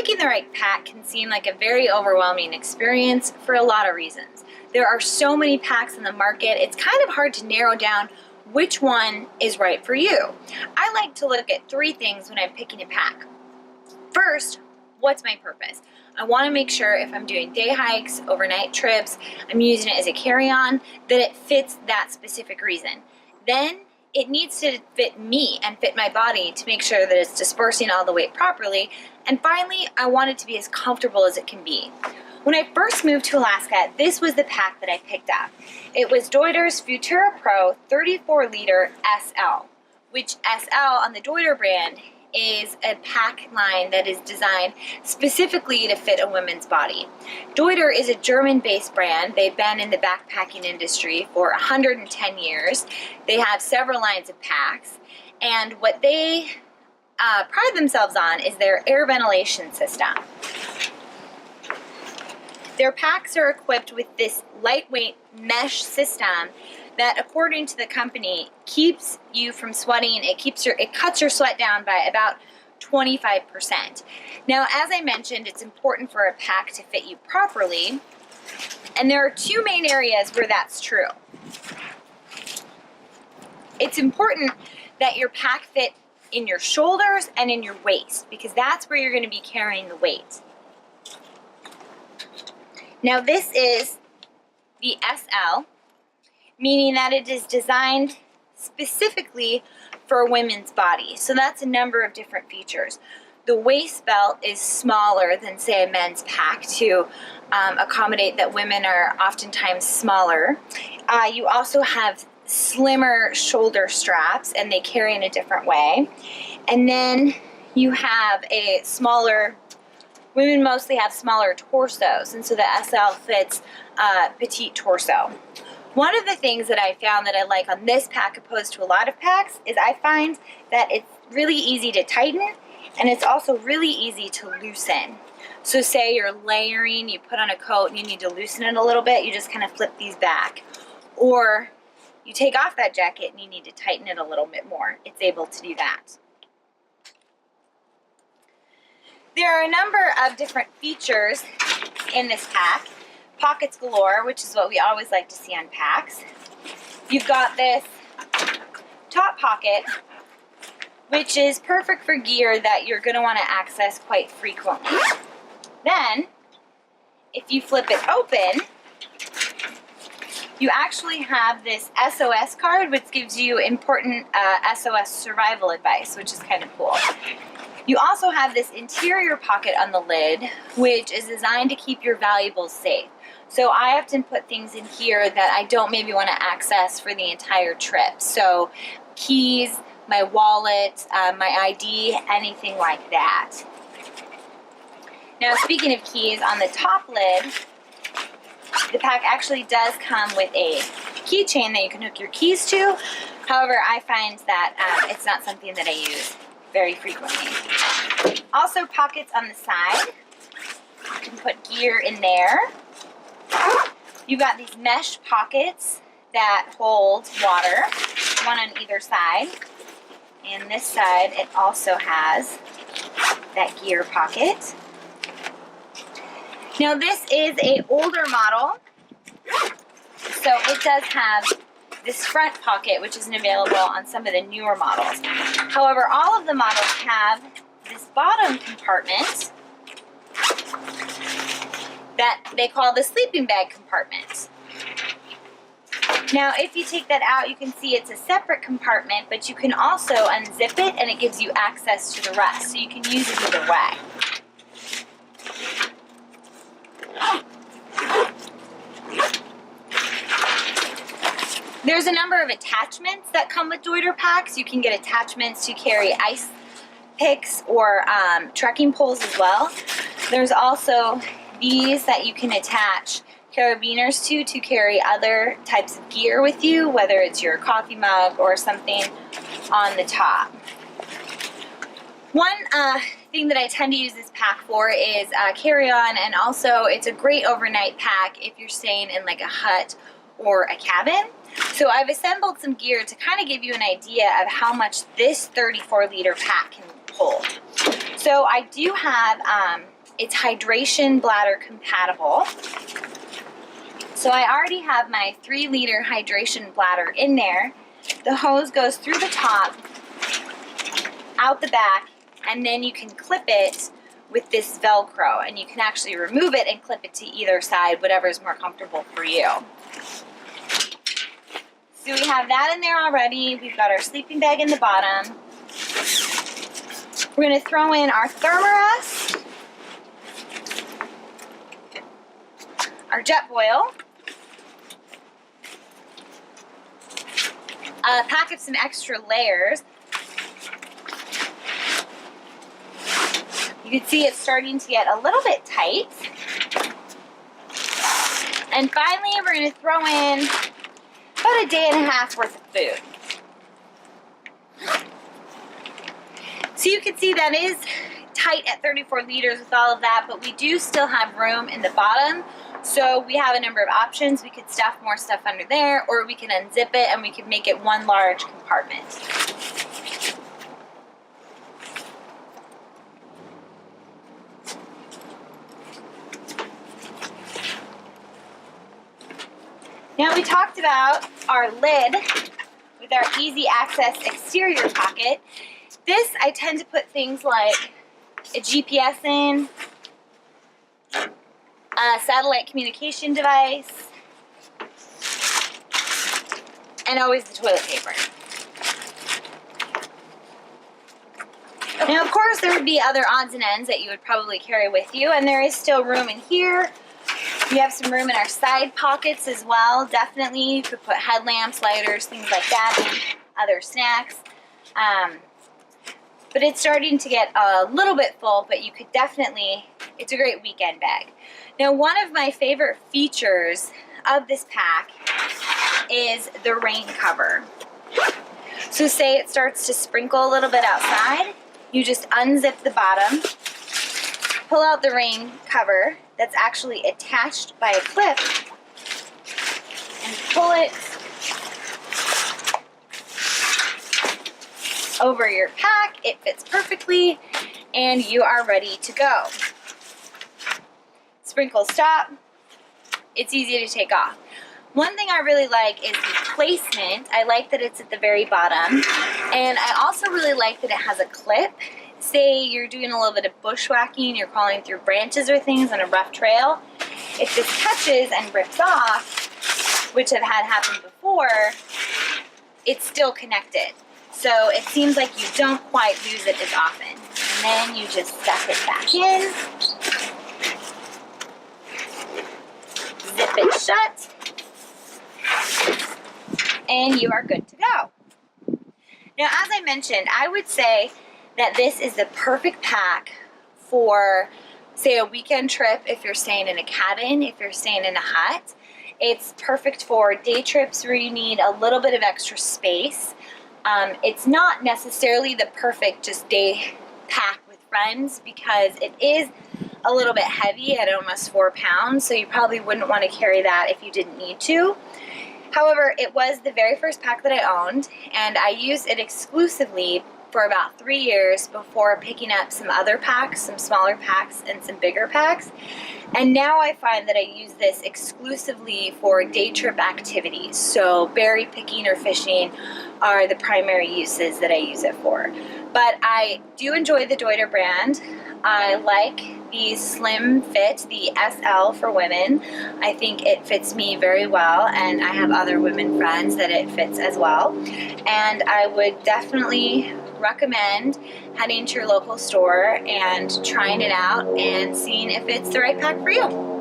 Picking the right pack can seem like a very overwhelming experience for a lot of reasons. There are so many packs in the market, it's kind of hard to narrow down which one is right for you. I like to look at 3 things when I'm picking a pack. First, what's my purpose? I want to make sure if I'm doing day hikes, overnight trips, I'm using it as a carry-on, that it fits that specific reason. Then it needs to fit me and fit my body to make sure that it's dispersing all the weight properly. And finally, I want it to be as comfortable as it can be. When I first moved to Alaska, this was the pack that I picked up. It was Deuter's Futura Pro 34-liter SL, which SL on the Deuter brand is a pack line that is designed specifically to fit a woman's body. Deuter is a German-based brand. They've been in the backpacking industry for 110 years. They have several lines of packs, and what they pride themselves on is their air ventilation system. Their packs are equipped with this lightweight mesh system that, according to the company, keeps you from sweating. It cuts your sweat down by about 25%. Now, as I mentioned, it's important for a pack to fit you properly, and there are 2 main areas where that's true. It's important that your pack fit in your shoulders and in your waist, because that's where you're going to be carrying the weight. Now, this is the SL, meaning that it is designed specifically for a women's body. So that's a number of different features. The waist belt is smaller than, say, a men's pack to accommodate that women are oftentimes smaller. You also have slimmer shoulder straps, and they carry in a different way. And then you have a smaller, women mostly have smaller torsos, and so the SL fits petite torso. One of the things that I found that I like on this pack opposed to a lot of packs is I find that it's really easy to tighten, and it's also really easy to loosen. So say you're layering, you put on a coat and you need to loosen it a little bit, you just kind of flip these back. Or you take off that jacket and you need to tighten it a little bit more. It's able to do that. There are a number of different features in this pack. Pockets galore, which is what we always like to see on packs. You've got this top pocket, which is perfect for gear that you're going to want to access quite frequently. Then, if you flip it open, you actually have this SOS card, which gives you important SOS survival advice, which is kind of cool. You also have this interior pocket on the lid, which is designed to keep your valuables safe. So I often put things in here that I don't maybe want to access for the entire trip. So keys, my wallet, my ID, anything like that. Now, speaking of keys, on the top lid, the pack actually does come with a keychain that you can hook your keys to. However, I find that it's not something that I use very frequently. Also, pockets on the side. You can put gear in there. You've got these mesh pockets that hold water, one on either side. And this side, it also has that gear pocket. Now, this is an older model, so it does have this front pocket, which isn't available on some of the newer models. However, all of the models have this bottom compartment that they call the sleeping bag compartment. Now, if you take that out, you can see it's a separate compartment, but you can also unzip it and it gives you access to the rest, so you can use it either way. There's a number of attachments that come with Deuter packs. You can get attachments to carry ice picks or trekking poles as well. There's also these that you can attach carabiners to carry other types of gear with you, whether it's your coffee mug or something on the top. One thing that I tend to use this pack for is carry-on, and also it's a great overnight pack if you're staying in like a hut or a cabin. So I've assembled some gear to kind of give you an idea of how much this 34-liter pack can hold. So I do have It's hydration bladder compatible. So I already have my 3-liter hydration bladder in there. The hose goes through the top, out the back, and then you can clip it with this Velcro, and you can actually remove it and clip it to either side, whatever is more comfortable for you. So we have that in there already. We've got our sleeping bag in the bottom. We're going to throw in our Thermarest, our Jetboil, a pack of some extra layers. You can see it's starting to get a little bit tight. And finally, we're going to throw in about a day and a half worth of food. So you can see that is tight at 34 liters with all of that, but we do still have room in the bottom. So we have a number of options. We could stuff more stuff under there, or we can unzip it and we can make it one large compartment. Now we talked about our lid with our easy access exterior pocket. This I tend to put things like a GPS in, a satellite communication device, and always the toilet paper. Now of course there would be other odds and ends that you would probably carry with you, and there is still room in here. We have some room in our side pockets as well. Definitely you could put headlamps, lighters, things like that, and other snacks. But it's starting to get a little bit full, but you could definitely, it's a great weekend bag. Now one of my favorite features of this pack is the rain cover. So say it starts to sprinkle a little bit outside, you just unzip the bottom, pull out the rain cover that's actually attached by a clip, and pull it over your pack. It fits perfectly, and you are ready to go. Sprinkles stop. It's easy to take off. One thing I really like is the placement. I like that it's at the very bottom, and I also really like that it has a clip. Say you're doing a little bit of bushwhacking, you're crawling through branches or things on a rough trail. If this catches and rips off, which I've had happen before, it's still connected. So it seems like you don't quite lose it as often. And then you just stuff it back in, zip it shut, and you are good to go. Now, as I mentioned, I would say that this is the perfect pack for, say, a weekend trip if you're staying in a cabin, if you're staying in a hut. It's perfect for day trips where you need a little bit of extra space. It's not necessarily the perfect just day pack with friends because it is a little bit heavy at almost 4 pounds, so you probably wouldn't want to carry that if you didn't need to. However, it was the very first pack that I owned, and I used it exclusively for about 3 years before picking up some other packs, some smaller packs and some bigger packs. And now I find that I use this exclusively for day trip activities. So berry picking or fishing are the primary uses that I use it for. But I do enjoy the Deuter brand. I like the slim fit, the SL for women. I think it fits me very well, and I have other women friends that it fits as well. And I would definitely recommend heading to your local store and trying it out and seeing if it's the right pack for you.